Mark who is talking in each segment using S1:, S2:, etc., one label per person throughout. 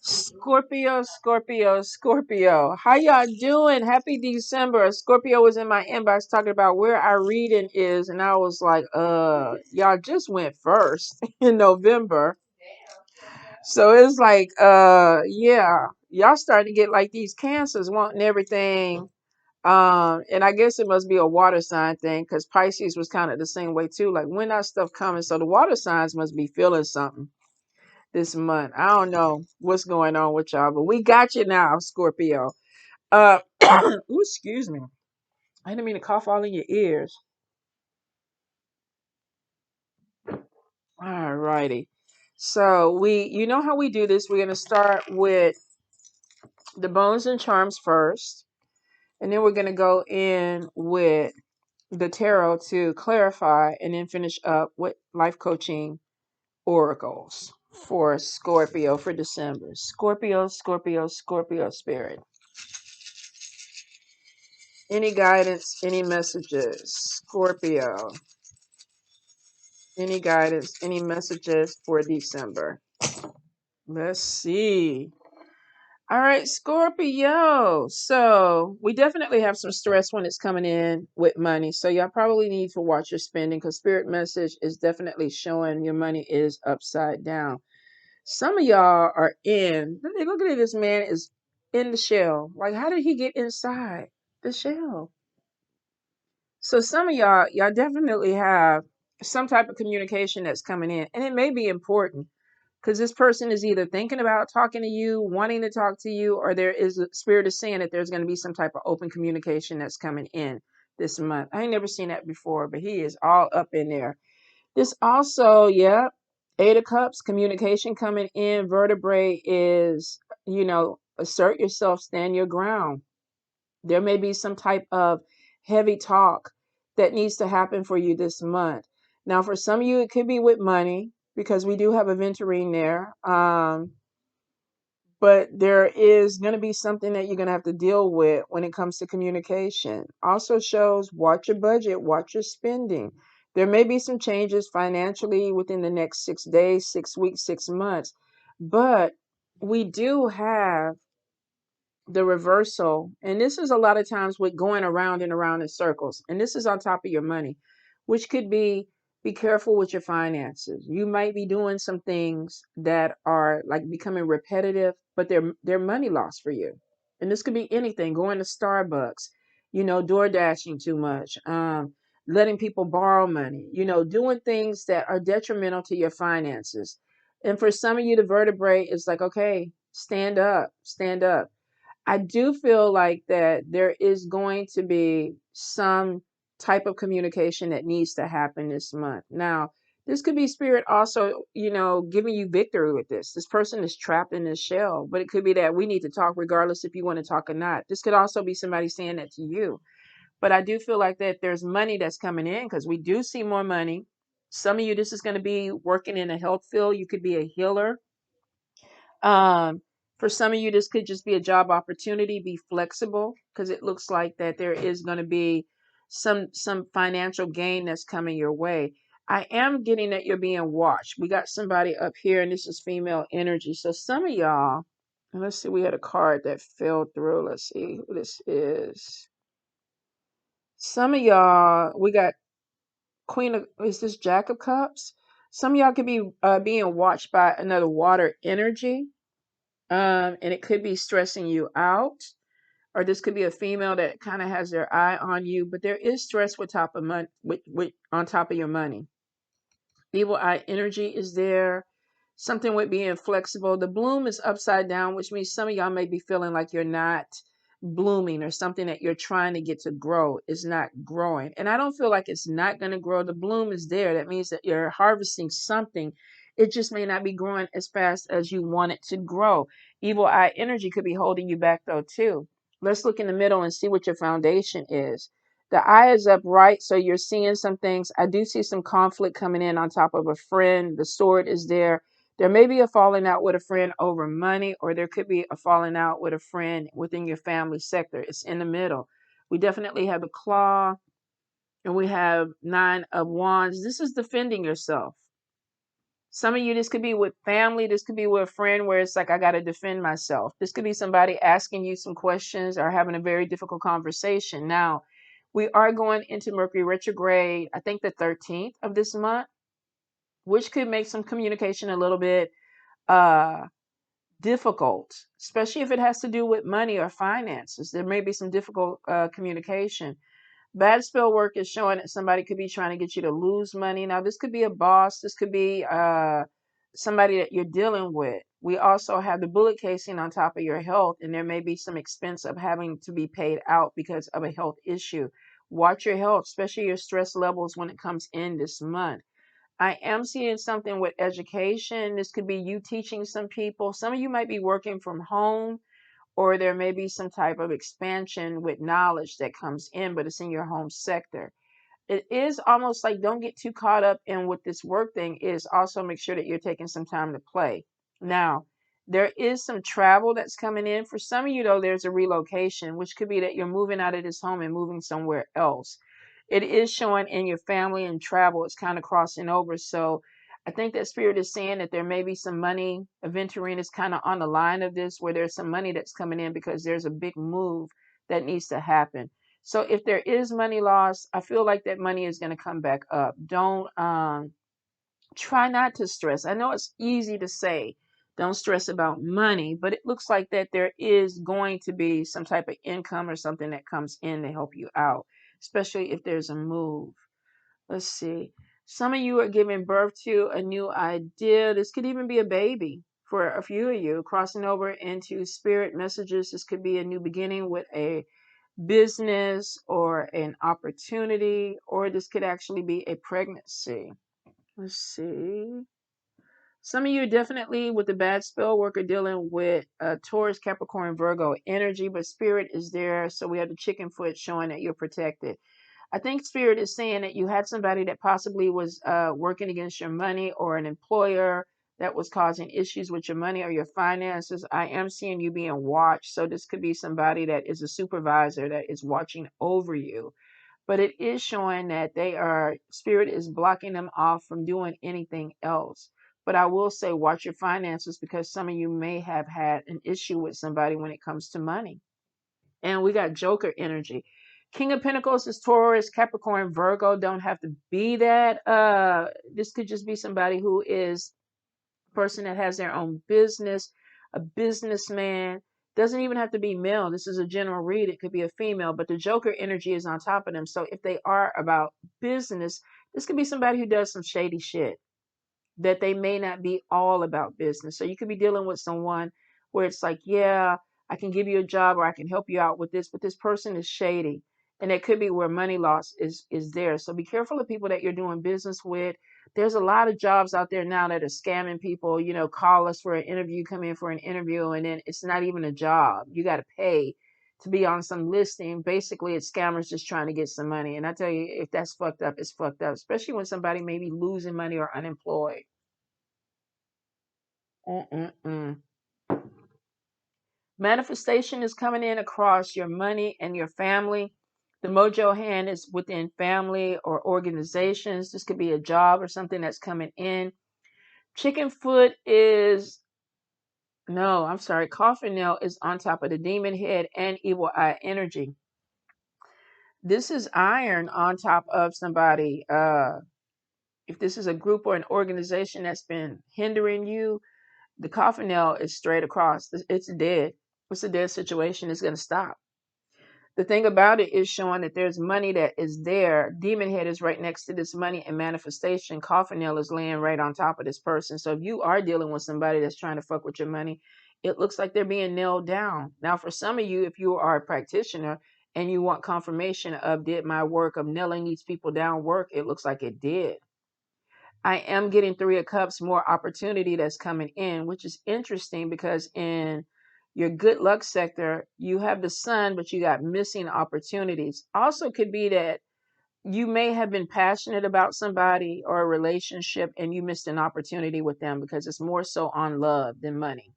S1: Scorpio, Scorpio, Scorpio. How y'all doing? Happy December. Scorpio was in my inbox talking about where our reading is, and I was like, y'all just went first in November. So it's like, yeah, y'all starting to get like these cancers wanting everything. And I guess it must be a water sign thing because Pisces was kind of the same way too. Like when that stuff coming, so the water signs must be feeling something this month. I don't know what's going on with y'all, but we got you now, Scorpio. Ooh, excuse me. I didn't mean to cough all in your ears. All righty. So you know how we do this. We're gonna start with the bones and charms first, and then we're gonna go in with the tarot to clarify, and then finish up with life coaching oracles for Scorpio for December. Scorpio, Scorpio, Scorpio spirit. Any guidance, any messages, Scorpio. Any guidance, any messages for December. Let's see. All right, Scorpio. So we definitely have some stress when it's coming in with money. So y'all probably need to watch your spending because spirit message is definitely showing your money is upside down. Some of y'all are in. Look at this man is in the shell. Like, how did he get inside the shell? So some of y'all definitely have some type of communication that's coming in, and it may be important because this person is either thinking about talking to you, wanting to talk to you, or there is a spirit of saying that there's going to be some type of open communication that's coming in this month. I ain't never seen that before, but he is all up in there. This also, yeah, Eight of Cups, communication coming in. Vertebrae is, assert yourself, stand your ground. There may be some type of heavy talk that needs to happen for you this month. Now, for some of you, it could be with money because we do have a venturine there. But there is going to be something that you're going to have to deal with when it comes to communication. Also shows watch your budget, watch your spending. There may be some changes financially within the next 6 days, 6 weeks, 6 months. But we do have the reversal, and this is a lot of times with going around and around in circles, and this is on top of your money, which could be careful with your finances. You might be doing some things that are like becoming repetitive, but they're money loss for you. And this could be anything: going to Starbucks, door dashing too much, letting people borrow money, doing things that are detrimental to your finances. And for some of you, the vertebrae is like, okay, stand up, stand up. I do feel like that there is going to be some type of communication that needs to happen this month. Now, this could be spirit also, giving you victory with this. This person is trapped in this shell, but it could be that we need to talk regardless if you want to talk or not. This could also be somebody saying that to you. But I do feel like that there's money that's coming in because we do see more money. Some of you, this is going to be working in a health field. You could be a healer. Um, for some of you, this could just be a job opportunity. Be flexible because it looks like that there is going to be some financial gain that's coming your way. I am getting that you're being watched. We got somebody up here, and this is female energy. So some of y'all, and let's see, we had a card that fell through. Let's see who this is. Some of y'all, we got Queen of, is this Jack of Cups? Some of y'all could be being watched by another water energy. And it could be stressing you out, or this could be a female that kind of has their eye on you. But there is stress with top of money, with on top of your money. Evil eye energy is there. Something with being flexible. The bloom is upside down, which means some of y'all may be feeling like you're not blooming, or something that you're trying to get to grow is not growing. And I don't feel like it's not going to grow. The bloom is there. That means that you're harvesting something. It just may not be growing as fast as you want it to grow. Evil eye energy could be holding you back though too. Let's look in the middle and see what your foundation is. The eye is upright, so you're seeing some things. I do see some conflict coming in on top of a friend. The sword is there. There may be a falling out with a friend over money, or there could be a falling out with a friend within your family sector. It's in the middle. We definitely have the claw, and we have Nine of Wands. This is defending yourself. Some of you, this could be with family. This could be with a friend where it's like, I got to defend myself. This could be somebody asking you some questions or having a very difficult conversation. Now, we are going into Mercury retrograde, I think the 13th of this month, which could make some communication a little bit uh, difficult, especially if it has to do with money or finances. There may be some difficult communication. Bad spell work is showing that somebody could be trying to get you to lose money. Now, this could be a boss. This could be somebody that you're dealing with. We also have the bullet casing on top of your health, and there may be some expense of having to be paid out because of a health issue. Watch your health, especially your stress levels when it comes in this month. I am seeing something with education. This could be you teaching some people. Some of you might be working from home, or there may be some type of expansion with knowledge that comes in, but it's in your home sector. It is almost like, don't get too caught up in what this work thing is. Also make sure that you're taking some time to play. Now, there is some travel that's coming in. For some of you, though, there's a relocation, which could be that you're moving out of this home and moving somewhere else. It is showing in your family and travel. It's kind of crossing over. So I think that spirit is saying that there may be some money. Aventurine is kind of on the line of this, where there's some money that's coming in because there's a big move that needs to happen. So if there is money loss, I feel like that money is going to come back up. Don't try not to stress. I know it's easy to say, don't stress about money, but it looks like that there is going to be some type of income or something that comes in to help you out, especially if there's a move. Let's see. Some of you are giving birth to a new idea. This could even be a baby for a few of you, crossing over into spirit messages. This could be a new beginning with a business or an opportunity, or this could actually be a pregnancy. Let's see. Some of you definitely with the bad spell work are dealing with Taurus, Capricorn, Virgo energy, but spirit is there. So we have the chicken foot showing that you're protected. I think spirit is saying that you had somebody that possibly was working against your money, or an employer that was causing issues with your money or your finances. I am seeing you being watched. So this could be somebody that is a supervisor that is watching over you. But it is showing that spirit is blocking them off from doing anything else. But I will say, watch your finances, because some of you may have had an issue with somebody when it comes to money. And we got Joker energy. King of Pentacles is Taurus, Capricorn, Virgo. Don't have to be that. This could just be somebody who is a person that has their own business, a businessman. Doesn't even have to be male. This is a general read. It could be a female, but the Joker energy is on top of them. So if they are about business, this could be somebody who does some shady shit, that they may not be all about business. So you could be dealing with someone where it's like, yeah, I can give you a job, or I can help you out with this, but this person is shady. And it could be where money loss is there. So be careful of people that you're doing business with. There's a lot of jobs out there now that are scamming people. Call us for an interview, come in for an interview, and then it's not even a job. You got to pay to be on some listing. Basically, it's scammers just trying to get some money. And I tell you, if that's fucked up, it's fucked up, especially when somebody may be losing money or unemployed. Mm-mm-mm. Manifestation is coming in across your money and your family. The mojo hand is within family or organizations. This could be a job or something that's coming in. Chicken foot is, no, I'm sorry. Coffin nail is on top of the demon head and evil eye energy. This is iron on top of somebody. If this is a group or an organization that's been hindering you, the coffin nail is straight across. It's dead. It's a dead situation. It's going to stop. The thing about it is showing that there's money that is there. Demon head is right next to this money and manifestation. Coffin nail is laying right on top of this person. So if you are dealing with somebody that's trying to fuck with your money, it looks like they're being nailed down. Now, for some of you, if you are a practitioner and you want confirmation of, did my work of nailing these people down work, it looks like it did. I am getting Three of Cups, more opportunity that's coming in, which is interesting because in your good luck sector, you have the sun, but you got missing opportunities. Also could be that you may have been passionate about somebody or a relationship and you missed an opportunity with them because it's more so on love than money.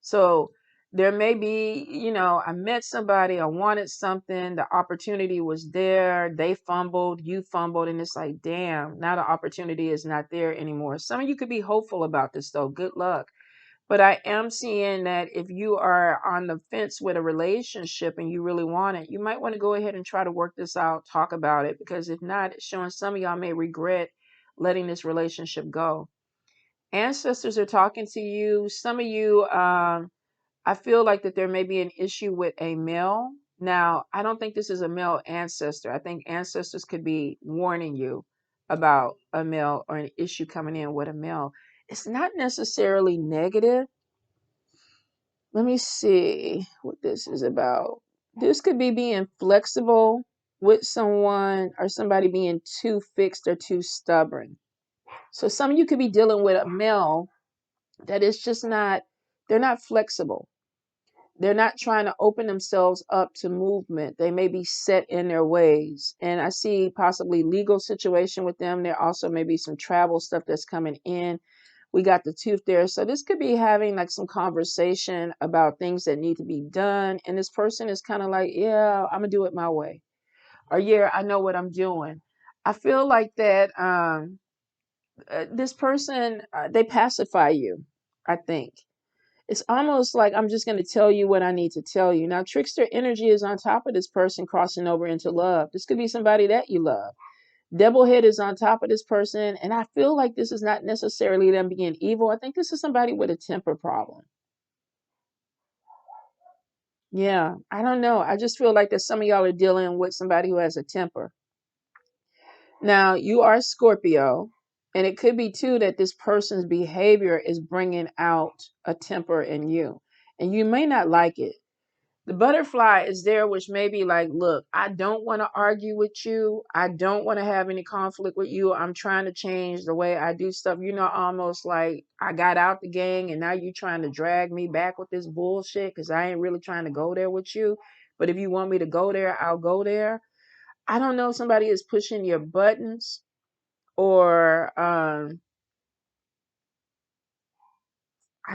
S1: So There may be, I met somebody, I wanted something, the opportunity was there, they fumbled, you fumbled, and it's like, damn, now the opportunity is not there anymore. Some of you could be hopeful about this though. Good luck. But I am seeing that if you are on the fence with a relationship and you really want it, you might want to go ahead and try to work this out, talk about it, because if not, it's showing some of y'all may regret letting this relationship go. Ancestors are talking to you. Some of you, I feel like that there may be an issue with a male. Now, I don't think this is a male ancestor. I think ancestors could be warning you about a male or an issue coming in with a male. It's not necessarily negative. Let me see what this is about. This could be being flexible with someone or somebody being too fixed or too stubborn. So some of you could be dealing with a male that is just not, they're not flexible. They're not trying to open themselves up to movement. They may be set in their ways. And I see possibly legal situation with them. There also may be some travel stuff that's coming in. We got the tooth there. So this could be having like some conversation about things that need to be done. And this person is kind of like, yeah, I'm gonna do it my way. Or yeah, I know what I'm doing. I feel like that this person, they pacify you, I think. It's almost like I'm just going to tell you what I need to tell you. Now, trickster energy is on top of this person crossing over into love. This could be somebody that you love. Devilhead is on top of this person. And I feel like this is not necessarily them being evil. I think this is somebody with a temper problem. Yeah, I don't know. I just feel like that some of y'all are dealing with somebody who has a temper. Now, you are Scorpio. And it could be too that this person's behavior is bringing out a temper in you. And you may not like it. The butterfly is there, which may be like, look, I don't want to argue with you. I don't want to have any conflict with you. I'm trying to change the way I do stuff. Almost like I got out the gang and now you're trying to drag me back with this bullshit because I ain't really trying to go there with you. But if you want me to go there, I'll go there. I don't know if somebody is pushing your buttons or I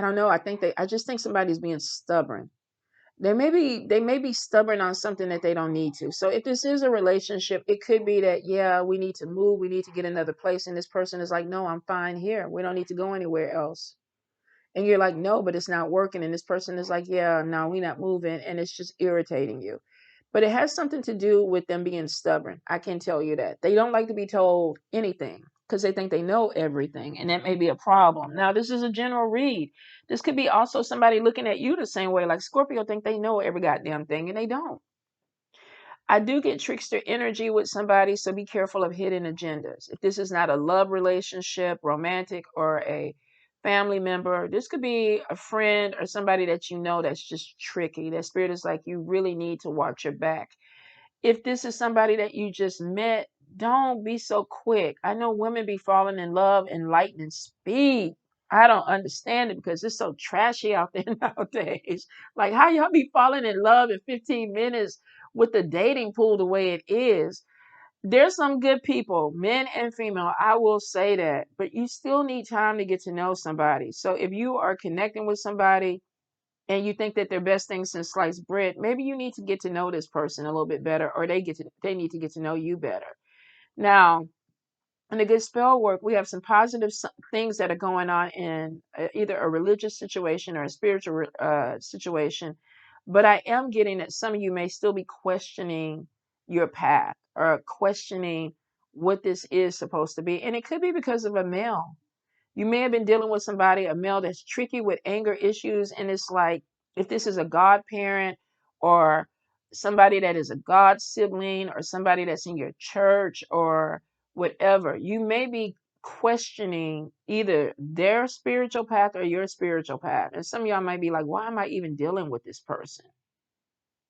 S1: don't know. I just think somebody's being stubborn. They may be stubborn on something that they don't need to. So if this is a relationship, it could be that, yeah, we need to move, we need to get another place. And this person is like, no, I'm fine here. We don't need to go anywhere else. And you're like, no, but it's not working. And this person is like, yeah, no, we're not moving. And it's just irritating you. But it has something to do with them being stubborn. I can tell you that. They don't like to be told anything because they think they know everything. And that may be a problem. Now, this is a general read. This could be also somebody looking at you the same way. Like Scorpio think they know every goddamn thing and they don't. I do get trickster energy with somebody, so be careful of hidden agendas. If this is not a love relationship, romantic, or a family member, this could be a friend or somebody that you know that's just tricky. That spirit is like, you really need to watch your back. If this is somebody that you just met, don't be so quick. I know women be falling in love in lightning speed. I don't understand it because it's so trashy out there nowadays. Like, how y'all be falling in love in 15 minutes with the dating pool the way it is? There's some good people, men and female, I will say that, but you still need time to get to know somebody. So if you are connecting with somebody and you think that they're best things since sliced bread, maybe you need to get to know this person a little bit better, or they need to get to know you better. Now, in the good spell work, we have some positive things that are going on in either a religious situation or a spiritual situation. But I am getting that some of you may still be questioning your path or questioning what this is supposed to be. And it could be because of a male. You may have been dealing with somebody, a male that's tricky with anger issues. And it's like, if this is a godparent or somebody that is a God sibling or somebody that's in your church or whatever, you may be questioning either their spiritual path or your spiritual path. And some of y'all might be like, why am I even dealing with this person?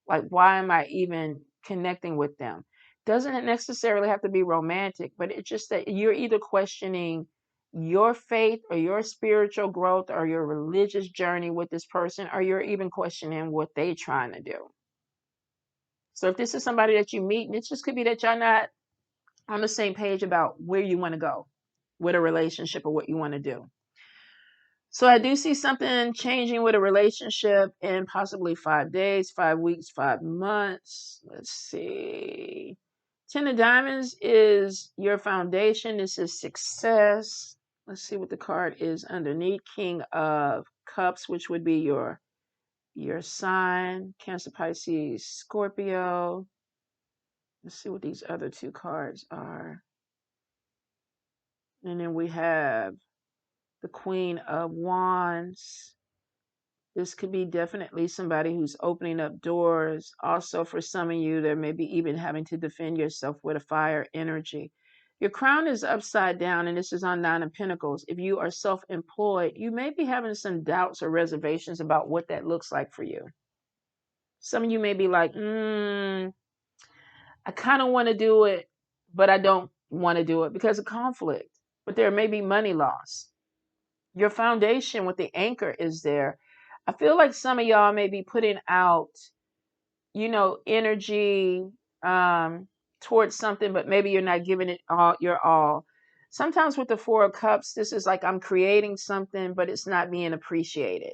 S1: Like, why am I even connecting with them? Doesn't necessarily have to be romantic, but it's just that you're either questioning your faith or your spiritual growth or your religious journey with this person, or you're even questioning what they're trying to do. So if this is somebody that you meet, and it just could be that y'all not on the same page about where you want to go with a relationship or what you want to do. So I do see something changing with a relationship in possibly 5 days, 5 weeks, 5 months. Let's see. Ten of Diamonds is your foundation. This is success. Let's see what the card is underneath. King of Cups, which would be your sign. Cancer, Pisces, Scorpio. Let's see what these other two cards are. And then we have the Queen of Wands. This could be definitely somebody who's opening up doors. Also, for some of you, there may be even having to defend yourself with a fire energy. Your crown is upside down, and this is on Nine of Pentacles. If you are self-employed, you may be having some doubts or reservations about what that looks like for you. Some of you may be like, I kind of want to do it, but I don't want to do it because of conflict. But there may be money loss. Your foundation with the anchor is there. I feel like some of y'all may be putting out, energy towards something, but maybe you're not giving it all your all. Sometimes with the Four of Cups, this is like I'm creating something, but it's not being appreciated.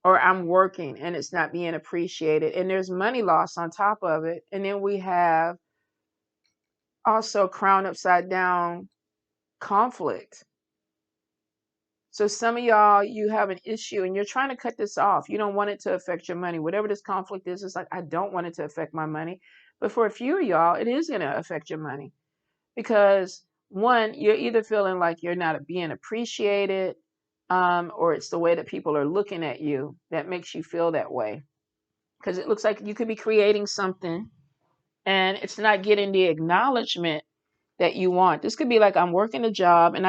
S1: Or I'm working and it's not being appreciated. And there's money loss on top of it. And then we have also crown upside down conflict. So some of y'all, you have an issue and you're trying to cut this off. You don't want it to affect your money. Whatever this conflict is, it's like, I don't want it to affect my money. But for a few of y'all, it is going to affect your money. Because one, you're either feeling like you're not being appreciated, or it's the way that people are looking at you that makes you feel that way. Because it looks like you could be creating something and it's not getting the acknowledgement that you want. This could be like, I'm working a job and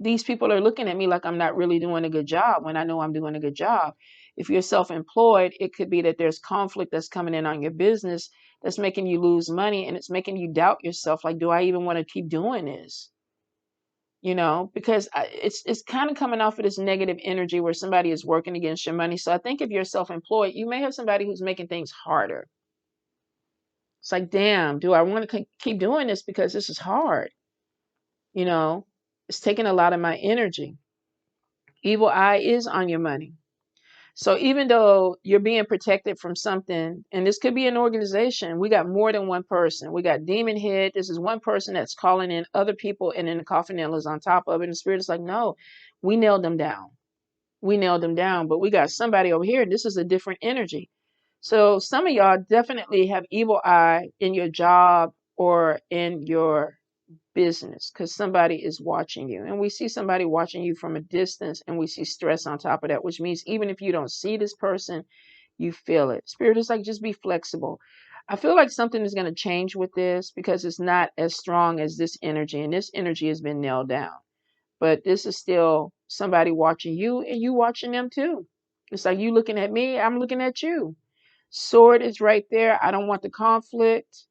S1: these people are looking at me like I'm not really doing a good job when I know I'm doing a good job. If you're self-employed, it could be that there's conflict that's coming in on your business that's making you lose money, and it's making you doubt yourself. Like, do I even want to keep doing this? Because it's kind of coming off of this negative energy where somebody is working against your money. So I think if you're self-employed, you may have somebody who's making things harder. It's like, damn, do I want to keep doing this because this is hard? It's taking a lot of my energy. Evil eye is on your money. So even though you're being protected from something, and this could be an organization, we got more than one person. We got demon head. This is one person that's calling in other people, and then the coffin nail is on top of it. And the spirit is like, no, we nailed them down. We nailed them down, but we got somebody over here. This is a different energy. So some of y'all definitely have evil eye in your job or in your business because somebody is watching you, and we see somebody watching you from a distance, and we see stress on top of that, which means even if you don't see this person, you feel it. Spirit is like, just be flexible. I feel like something is going to change with this because it's not as strong as this energy, and this energy has been nailed down, but this is still somebody watching you and you watching them too. It's like, you looking at me, I'm looking at you. Sword is right there. I don't want the conflict.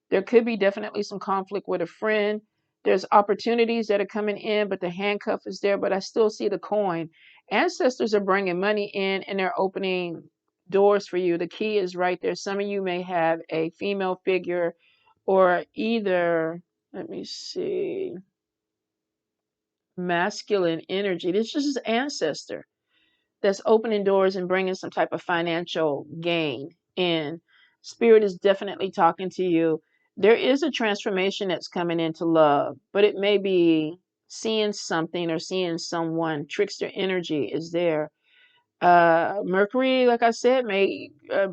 S1: There could be definitely some conflict with a friend. There's opportunities that are coming in, but the handcuff is there, but I still see the coin. Ancestors are bringing money in and they're opening doors for you. The key is right there. Some of you may have a female figure or either, let me see, masculine energy. This is ancestor that's opening doors and bringing some type of financial gain in. Spirit is definitely talking to you. There is a transformation that's coming into love, but it may be seeing something or seeing someone. Trickster energy is there. Mercury, like I said, may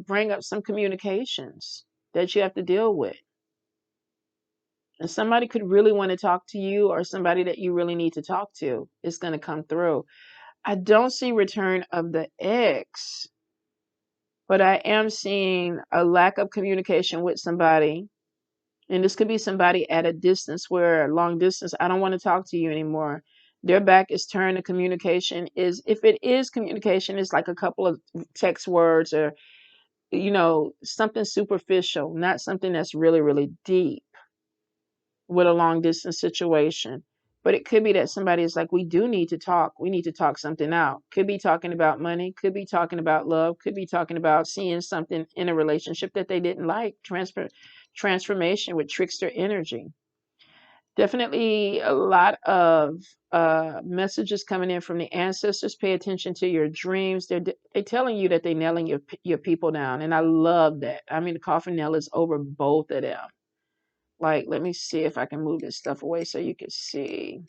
S1: bring up some communications that you have to deal with. And somebody could really want to talk to you, or somebody that you really need to talk to is going to come through. I don't see return of the ex, but I am seeing a lack of communication with somebody. And this could be somebody at a distance, where long distance, I don't want to talk to you anymore. Their back is turned. The communication is, if it is communication, it's like a couple of text words or, something superficial, not something that's really, really deep with a long distance situation. But it could be that somebody is like, we do need to talk. We need to talk something out. Could be talking about money, could be talking about love, could be talking about seeing something in a relationship that they didn't like. Transformation with trickster energy. Definitely a lot of messages coming in from the ancestors. Pay attention to your dreams. They're telling you that they're nailing your people down, and I love that. I mean, the coffin nail is over both of them. Like, let me see if I can move this stuff away so you can see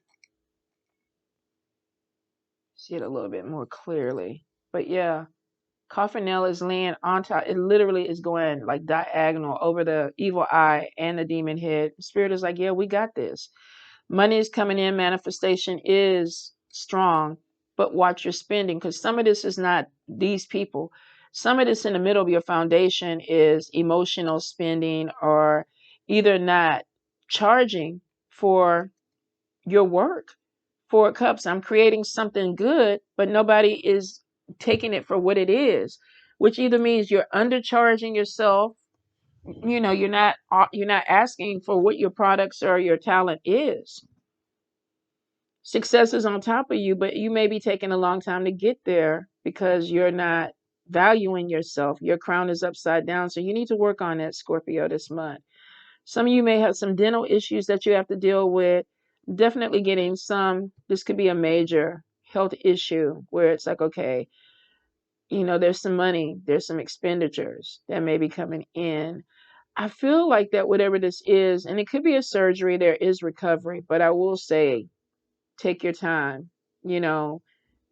S1: it a little bit more clearly. But yeah, coffin nail is laying on top. It literally is going like diagonal over the evil eye and the demon head. Spirit is like, yeah, we got this. Money is coming in, manifestation is strong, but watch your spending, because some of this is not these people. Some of this in the middle of your foundation is emotional spending, or either not charging for your work. Four of Cups, I'm creating something good, but nobody is taking it for what it is, which either means you're undercharging yourself. You're not asking for what your products or your talent is. Success is on top of you, but you may be taking a long time to get there because you're not valuing yourself. Your crown is upside down. So you need to work on that, Scorpio, this month. Some of you may have some dental issues that you have to deal with. Definitely getting this could be a major health issue where it's like, okay, there's some money, there's some expenditures that may be coming in. I feel like that whatever this is, and it could be a surgery, there is recovery, but I will say, take your time. you know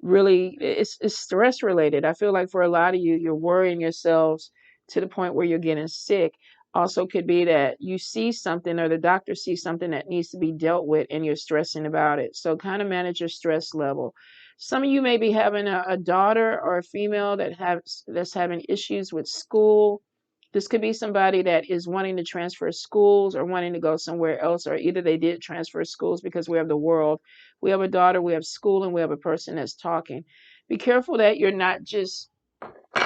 S1: Really, it's stress related. I feel like for a lot of you, you're worrying yourselves to the point where you're getting sick. Also could be that you see something, or the doctor sees something that needs to be dealt with, and you're stressing about it. So kind of manage your stress level. Some of you may be having a daughter or a female that's having issues with school. This could be somebody that is wanting to transfer schools or wanting to go somewhere else, or either they did transfer schools, because we have the world. We have a daughter, we have school, and we have a person that's talking. Be careful that you're not just,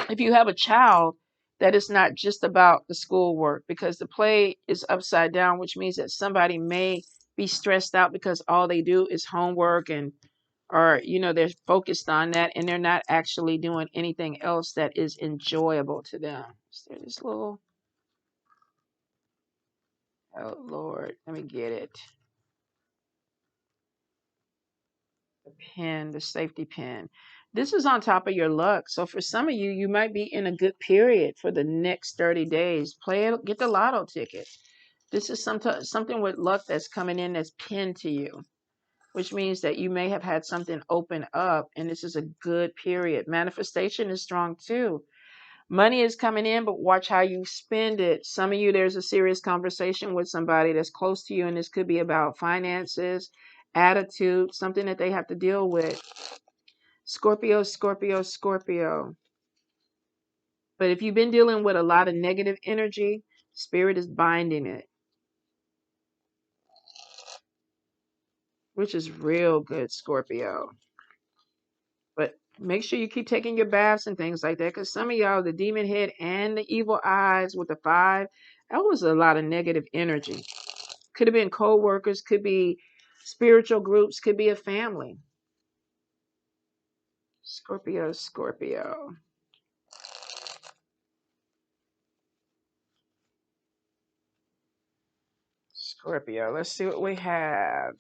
S1: if you have a child, that it's not just about the schoolwork, because the play is upside down, which means that somebody may be stressed out because all they do is homework, or they're focused on that, and they're not actually doing anything else that is enjoyable to them. Is there this little, oh Lord, let me get it. The pin, the safety pin. This is on top of your luck. So for some of you, you might be in a good period for the next 30 days. Play it, get the lotto ticket. This is something with luck that's coming in that's pinned to you, which means that you may have had something open up, and this is a good period. Manifestation is strong too. Money is coming in, but watch how you spend it. Some of you, there's a serious conversation with somebody that's close to you, and this could be about finances, attitude, something that they have to deal with. Scorpio, Scorpio, Scorpio. But if you've been dealing with a lot of negative energy, Spirit is binding it, which is real good, Scorpio. But make sure you keep taking your baths and things like that, because some of y'all, the demon head and the evil eyes with the 5, that was a lot of negative energy. Could have been co-workers, could be spiritual groups, could be a family. Scorpio, Scorpio. Scorpio. Let's see what we have.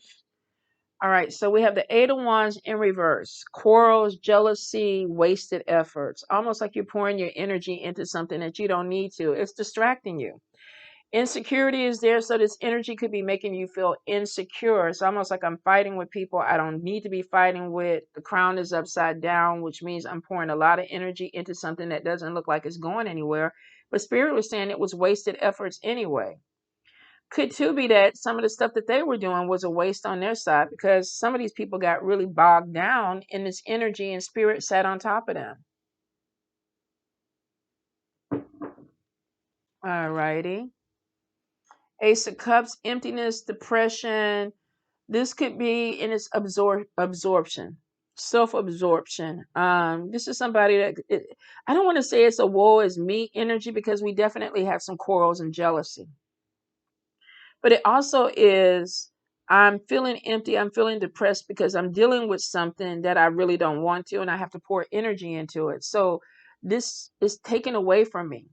S1: All right, so we have the 8 of Wands in reverse. Quarrels, jealousy, wasted efforts. Almost like you're pouring your energy into something that you don't need to. It's distracting you. Insecurity is there, so this energy could be making you feel insecure. It's almost like I'm fighting with people I don't need to be fighting with. The crown is upside down, which means I'm pouring a lot of energy into something that doesn't look like it's going anywhere. But Spirit was saying it was wasted efforts anyway. Could too be that some of the stuff that they were doing was a waste on their side, because some of these people got really bogged down in this energy, and Spirit sat on top of them. All righty. Ace of Cups, emptiness, depression. This could be in its absorption, self-absorption. This is somebody that I don't want to say it's a woe is me energy, because we definitely have some quarrels and jealousy. But it also is, I'm feeling empty, I'm feeling depressed because I'm dealing with something that I really don't want to, and I have to pour energy into it. So this is taken away from me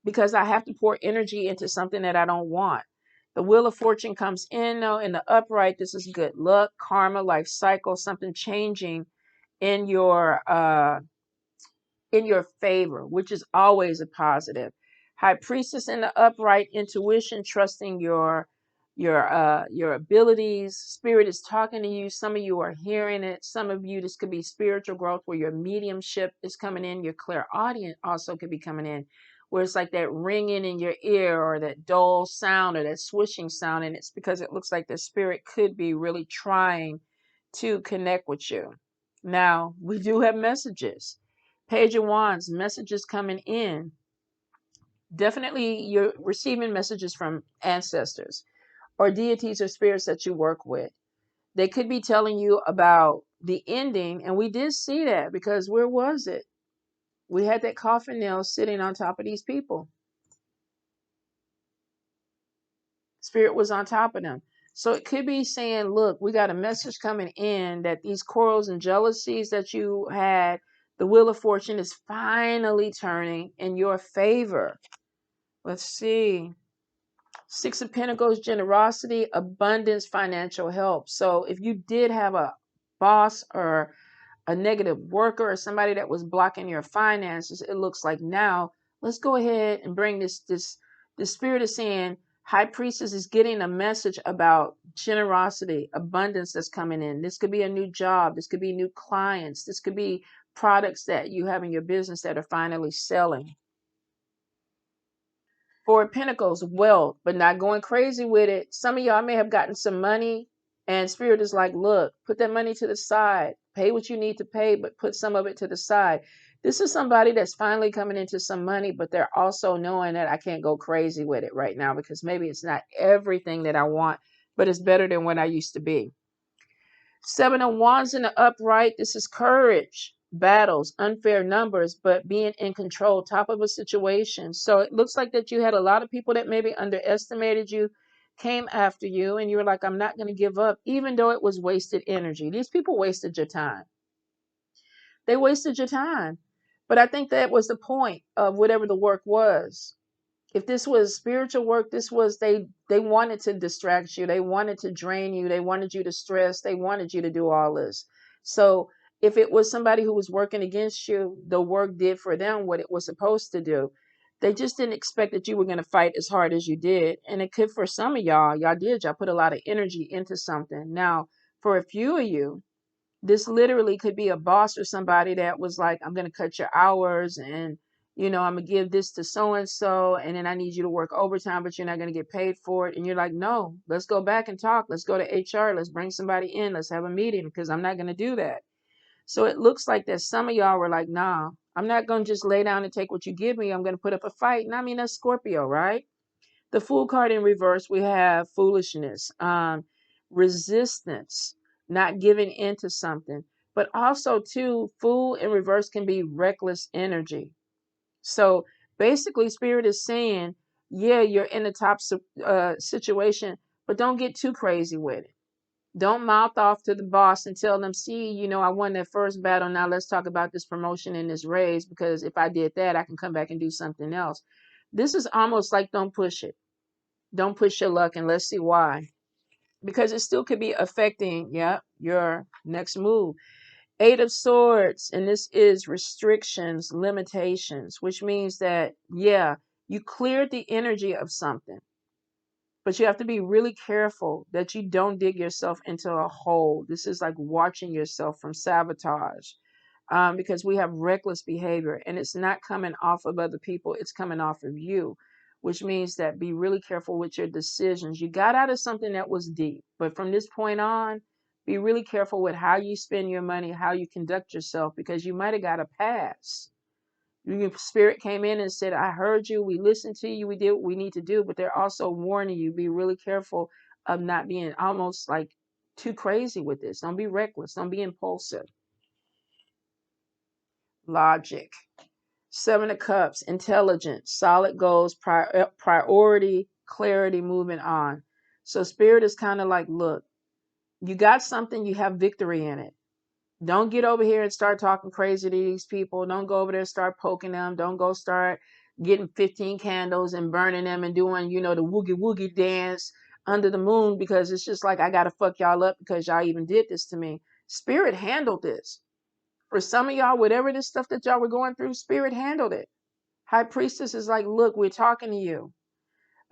S1: because I have to pour energy into something that I don't want. The Wheel of Fortune comes in, though, in the upright. This is good luck, karma, life cycle, something changing in your favor, which is always a positive. High Priestess in the upright, intuition, trusting your abilities. Spirit is talking to you. Some of you are hearing it. Some of you, this could be spiritual growth where your mediumship is coming in. Your clairaudient also could be coming in, where it's like that ringing in your ear or that dull sound or that swishing sound. And it's because it looks like the spirit could be really trying to connect with you. Now, we do have messages. Page of Wands, messages coming in. Definitely you're receiving messages from ancestors or deities or spirits that you work with. They could be telling you about the ending, and we did see that because where was it? We had that coffin nail sitting on top of these people. Spirit was on top of them. So it could be saying, look, we got a message coming in that these quarrels and jealousies that you had, the Wheel of Fortune is finally turning in your favor. Let's see. Six of Pentacles, generosity, abundance, financial help. So if you did have a boss or a negative worker or somebody that was blocking your finances, it looks like now let's go ahead and bring the spirit is saying High Priestess is getting a message about generosity, abundance that's coming in. This could be a new job. This could be new clients. This could be products that you have in your business that are finally selling. Four of Pentacles, wealth, but not going crazy with it. Some of y'all may have gotten some money and spirit is like, look, put that money to the side. Pay what you need to pay, but put some of it to the side. This is somebody that's finally coming into some money, but they're also knowing that I can't go crazy with it right now because maybe it's not everything that I want, but it's better than what I used to be. Seven of Wands in the upright. This is courage, battles, unfair numbers, but being in control, top of a situation. So it looks like that you had a lot of people that maybe underestimated you, came after you, and you were like, I'm not going to give up, even though it was wasted energy. These people wasted your time. They wasted your time. But I think that was the point of whatever the work was. If this was spiritual work, this was they wanted to distract you, they wanted to drain you, they wanted you to stress, they wanted you to do all this. So if it was somebody who was working against you, the work did for them what it was supposed to do. They just didn't expect that you were going to fight as hard as you did. And it could for some of y'all put a lot of energy into something. Now for a few of you, this literally could be a boss or somebody that was like, I'm going to cut your hours and, I'm going to give this to so-and-so and then I need you to work overtime, but you're not going to get paid for it. And you're like, no, let's go back and talk. Let's go to HR. Let's bring somebody in. Let's have a meeting because I'm not going to do that. So it looks like that some of y'all were like, nah, I'm not going to just lay down and take what you give me. I'm going to put up a fight. And I mean, that's Scorpio, right? The Fool card in reverse, we have foolishness, resistance, not giving into something. But also, too, Fool in reverse can be reckless energy. So basically, Spirit is saying, yeah, you're in a top situation, but don't get too crazy with it. Don't mouth off to the boss and tell them, see, I won that first battle. Now let's talk about this promotion and this raise, because if I did that, I can come back and do something else. This is almost like don't push it. Don't push your luck, and let's see why. Because it still could be affecting, your next move. Eight of Swords, and this is restrictions, limitations, which means that, you cleared the energy of something. But you have to be really careful that you don't dig yourself into a hole. This is like watching yourself from sabotage. Because we have reckless behavior and it's not coming off of other people, it's coming off of you, which means that be really careful with your decisions. You got out of something that was deep, but from this point on, be really careful with how you spend your money, how you conduct yourself, because you might have got a pass. Your spirit came in and said, I heard you, we listened to you, we did what we need to do, but they're also warning you, be really careful of not being almost like too crazy with this. Don't be reckless, don't be impulsive. Logic. Seven of Cups, intelligence, solid goals, priority, clarity, moving on. So Spirit is kind of like, look, you got something, you have victory in it. Don't get over here and start talking crazy to these people. Don't go over there and start poking them. Don't go start, getting 15 candles and burning them and doing, you know, the woogie woogie dance under the moon, because it's just like, I gotta fuck y'all up because y'all even did this to me. Spirit handled this. For some of y'all, whatever this stuff that y'all were going through, Spirit handled it. High Priestess is like, look, we're talking to you.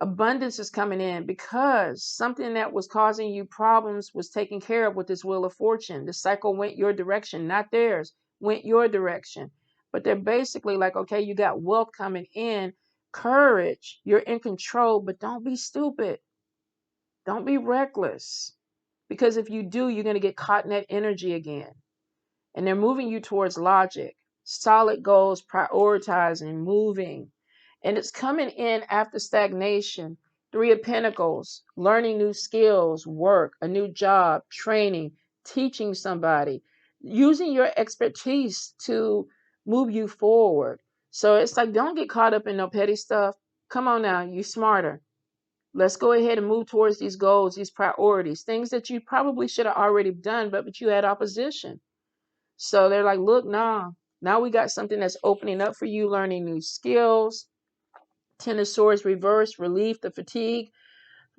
S1: Abundance is coming in because something that was causing you problems was taken care of with this Wheel of Fortune. The cycle went your direction, not theirs, went your direction. But they're basically like, okay, you got wealth coming in, courage, you're in control, but don't be stupid. Don't be reckless. Because if you do, you're going to get caught in that energy again. And they're moving you towards logic, solid goals, prioritizing, moving. And it's coming in after stagnation. Three of Pentacles, learning new skills, work, a new job, training, teaching somebody, using your expertise to move you forward. So it's like, don't get caught up in no petty stuff. Come on now, you smarter. Let's go ahead and move towards these goals, these priorities, things that you probably should have already done, but you had opposition. So they're like, look, nah, now we got something that's opening up for you, learning new skills. Ten of Swords reverse, relief, the fatigue.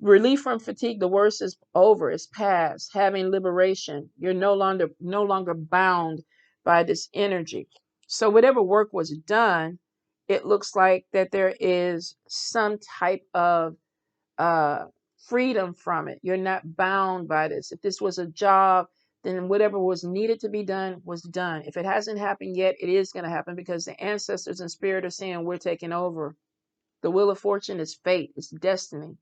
S1: Relief from fatigue, the worst is over, it's past. Having liberation. You're no longer bound by this energy. So whatever work was done, it looks like that there is some type of uh, freedom from it. You're not bound by this. If this was a job, then whatever was needed to be done was done. If it hasn't happened yet, it is going to happen because the ancestors and spirit are saying we're taking over. The Wheel of Fortune is fate, it's destiny.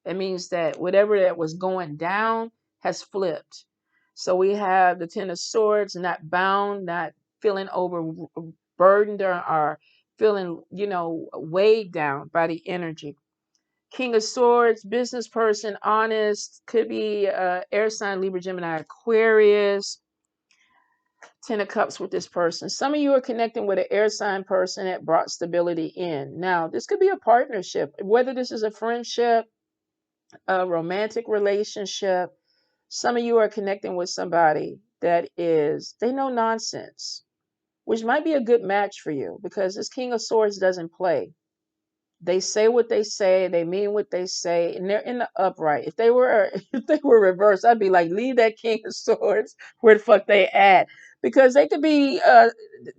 S1: It means that whatever that was going down has flipped. So we have the Ten of Swords, not bound, not feeling overburdened or feeling, weighed down by the energy. King of Swords, business person, honest, could be air sign, Libra, Gemini, Aquarius. Ten of Cups with this person. Some of you are connecting with an air sign person that brought stability in. Now, this could be a partnership, whether this is a friendship, a romantic relationship. Some of you are connecting with somebody that they know nonsense, which might be a good match for you because this King of Swords doesn't play. They say what they say, they mean what they say, and they're in the upright. If they were if they were reversed, I'd be like, leave that King of Swords where the fuck they at. Because they could be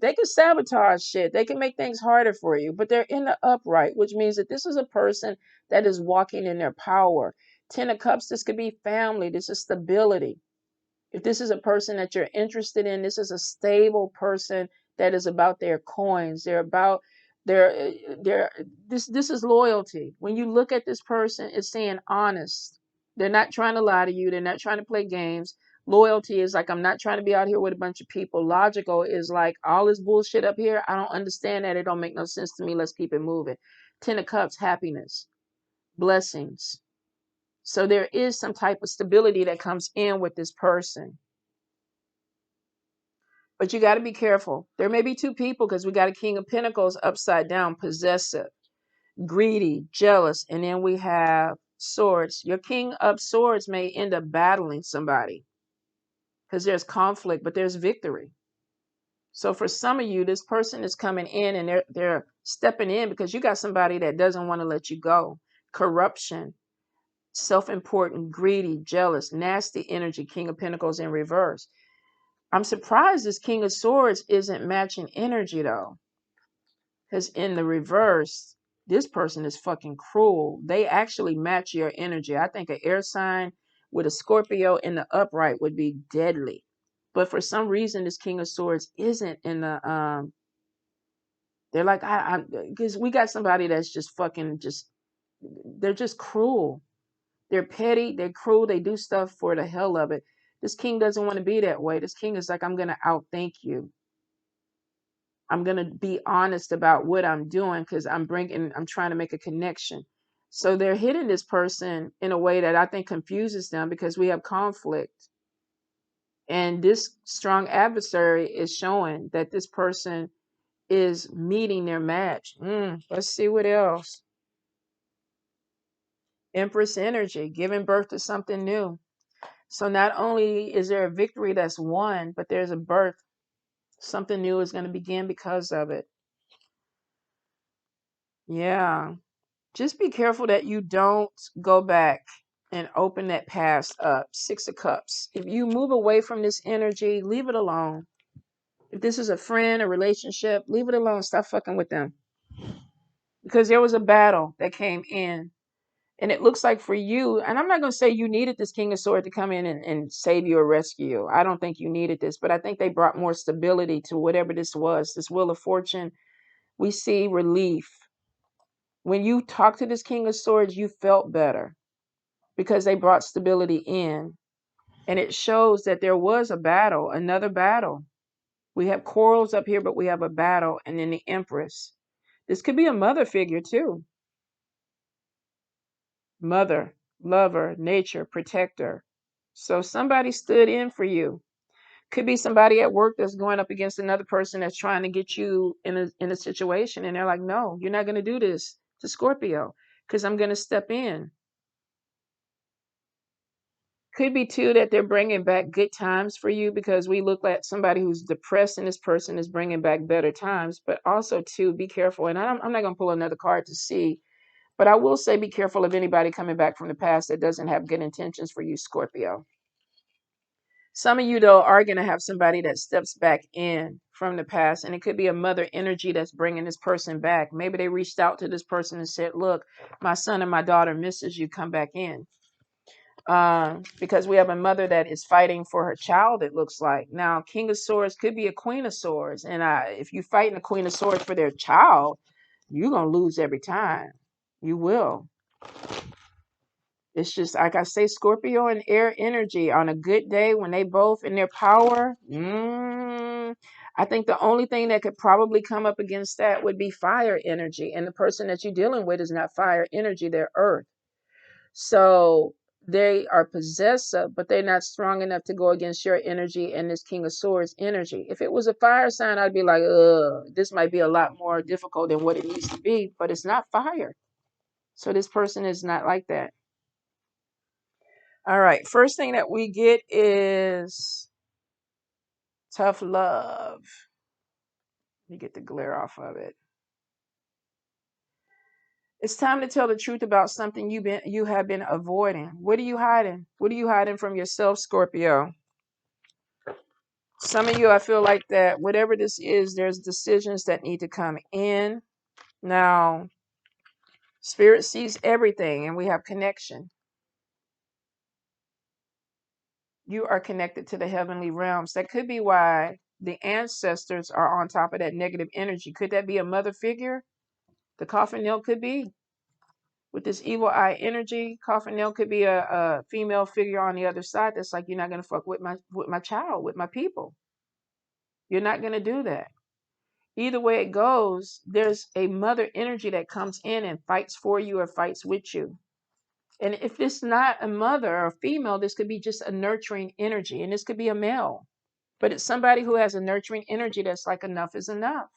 S1: they could sabotage shit. They can make things harder for you, but they're in the upright, which means that this is a person that is walking in their power. Ten of Cups, this could be family, this is stability. If this is a person that you're interested in, this is a stable person that is about their coins. They're about their this is loyalty. When you look at this person, it's saying honest. They're not trying to lie to you. They're not trying to play games. Loyalty is like, I'm not trying to be out here with a bunch of people. Logical is like, all this bullshit up here, I don't understand that. It don't make no sense to me. Let's keep it moving. Ten of Cups, happiness, blessings. So there is some type of stability that comes in with this person. But you got to be careful. There may be two people because we got a King of Pentacles upside down, possessive, greedy, jealous, and then we have Swords. Your King of Swords may end up battling somebody because there's conflict, but there's victory. So for some of you, this person is coming in and they're stepping in because you got somebody that doesn't want to let you go. Corruption, self-important, greedy, jealous, nasty energy, King of Pentacles in reverse. I'm surprised this King of Swords isn't matching energy though. Because in the reverse, this person is fucking cruel. They actually match your energy. I think an air sign with a Scorpio in the upright would be deadly. But for some reason, this King of Swords isn't in the they're like, because we got somebody that's just fucking they're just cruel. They're petty, they're cruel, they do stuff for the hell of it. This king doesn't want to be that way. This king is like, I'm gonna outthink you. I'm going to be honest about what I'm doing because I'm trying to make a connection. So they're hitting this person in a way that I think confuses them because we have conflict. And this strong adversary is showing that this person is meeting their match. Let's see what else. Empress energy, giving birth to something new. So not only is there a victory that's won, but there's a birth. Something new is going to begin because of it. Yeah. Just be careful that you don't go back and open that past up. Six of Cups. If you move away from this energy, leave it alone. If this is a friend, a relationship, leave it alone. Stop fucking with them. Because there was a battle that came in. And it looks like for you, and I'm not going to say you needed this King of Swords to come in and save you or rescue you. I don't think you needed this, but I think they brought more stability to whatever this was. This Wheel of Fortune, we see relief. When you talk to this King of Swords, you felt better because they brought stability in. And it shows that there was a battle, another battle. We have quarrels up here, but we have a battle. And then the Empress. This could be a mother figure too. Mother, lover, nature, protector. So somebody stood in for you. Could be somebody at work that's going up against another person that's trying to get you in a situation. And they're like, no, you're not going to do this to Scorpio because I'm going to step in. Could be too that they're bringing back good times for you because we look at somebody who's depressed and this person is bringing back better times. But also too, be careful. And I'm not going to pull another card to see, but I will say be careful of anybody coming back from the past that doesn't have good intentions for you, Scorpio. Some of you though are going to have somebody that steps back in from the past, and it could be a mother energy that's bringing this person back. Maybe they reached out to this person and said, look, my son and my daughter misses you, come back in. Because we have a mother that is fighting for her child, it looks like. Now, King of Swords could be a Queen of Swords. And if you're fighting a Queen of Swords for their child, you're going to lose every time. You will. It's just, like I say, Scorpio and air energy on a good day when they both in their power. I think the only thing that could probably come up against that would be fire energy. And the person that you're dealing with is not fire energy, they're earth. So they are possessive, but they're not strong enough to go against your energy and this King of Swords energy. If it was a fire sign, I'd be like, this might be a lot more difficult than what it needs to be, but it's not fire. So this person is not like that. All right. First thing that we get is tough love. You get the glare off of it. It's time to tell the truth about something you have been avoiding. What are you hiding? What are you hiding from yourself, Scorpio? Some of you, I feel like that whatever this is, there's decisions that need to come in. Now, Spirit sees everything and we have connection. You are connected to the heavenly realms. That could be why the ancestors are on top of that negative energy. Could that be a mother figure? The coffin nail could be. With this evil eye energy, coffin nail could be a female figure on the other side that's like, you're not going to fuck with my child, with my people. You're not going to do that. Either way it goes, there's a mother energy that comes in and fights for you or fights with you. And if it's not a mother or a female, this could be just a nurturing energy. And this could be a male. But it's somebody who has a nurturing energy that's like enough is enough.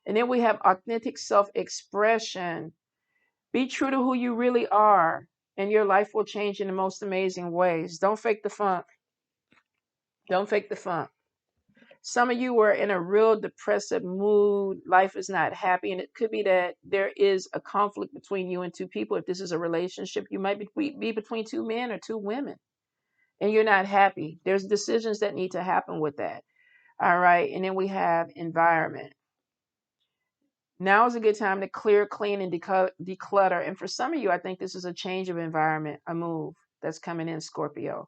S1: And then we have authentic self-expression. Be true to who you really are, and your life will change in the most amazing ways. Don't fake the funk. Don't fake the funk. Some of you were in a real depressive mood. Life is not happy. And it could be that there is a conflict between you and two people. If this is a relationship, you might be between two men or two women and you're not happy. There's decisions that need to happen with that. All right. And then we have environment. Now is a good time to clear, clean, and declutter. And for some of you, I think this is a change of environment, a move that's coming in, Scorpio.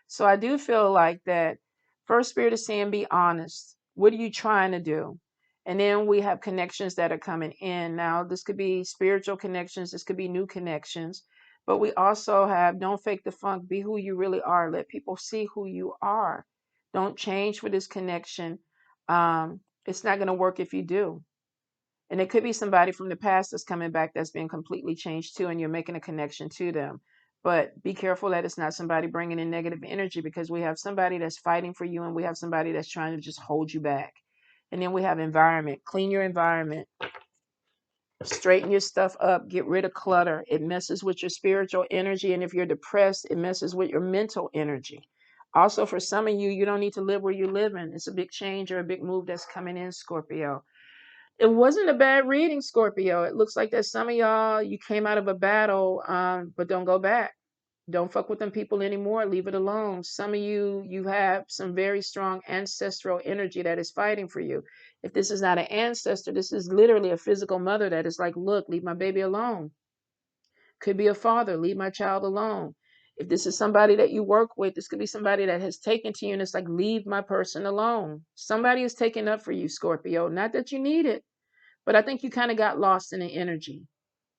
S1: So I do feel like that first Spirit is saying, be honest. What are you trying to do? And then we have connections that are coming in. Now, this could be spiritual connections. This could be new connections. But we also have don't fake the funk. Be who you really are. Let people see who you are. Don't change for this connection. It's not going to work if you do. And it could be somebody from the past that's coming back that's been completely changed too, and you're making a connection to them. But be careful that it's not somebody bringing in negative energy, because we have somebody that's fighting for you and we have somebody that's trying to just hold you back. And then we have environment. Clean your environment. Straighten your stuff up. Get rid of clutter. It messes with your spiritual energy. And if you're depressed, it messes with your mental energy. Also, for some of you, you don't need to live where you're living. It's a big change or a big move that's coming in, Scorpio. It wasn't a bad reading, Scorpio. It looks like that some of y'all, you came out of a battle, but don't go back. Don't fuck with them people anymore. Leave it alone. Some of you, you have some very strong ancestral energy that is fighting for you. If this is not an ancestor, this is literally a physical mother that is like, look, leave my baby alone. Could be a father, leave my child alone. If this is somebody that you work with, this could be somebody that has taken to you and it's like, leave my person alone. Somebody is taking up for you, Scorpio. Not that you need it, but I think you kind of got lost in the energy.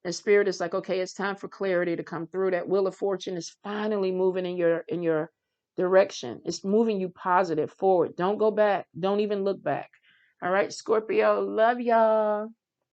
S1: And spirit is like, okay, it's time for clarity to come through. That wheel of fortune is finally moving in your direction. It's moving you positive forward. Don't go back. Don't even look back. All right, Scorpio, love y'all.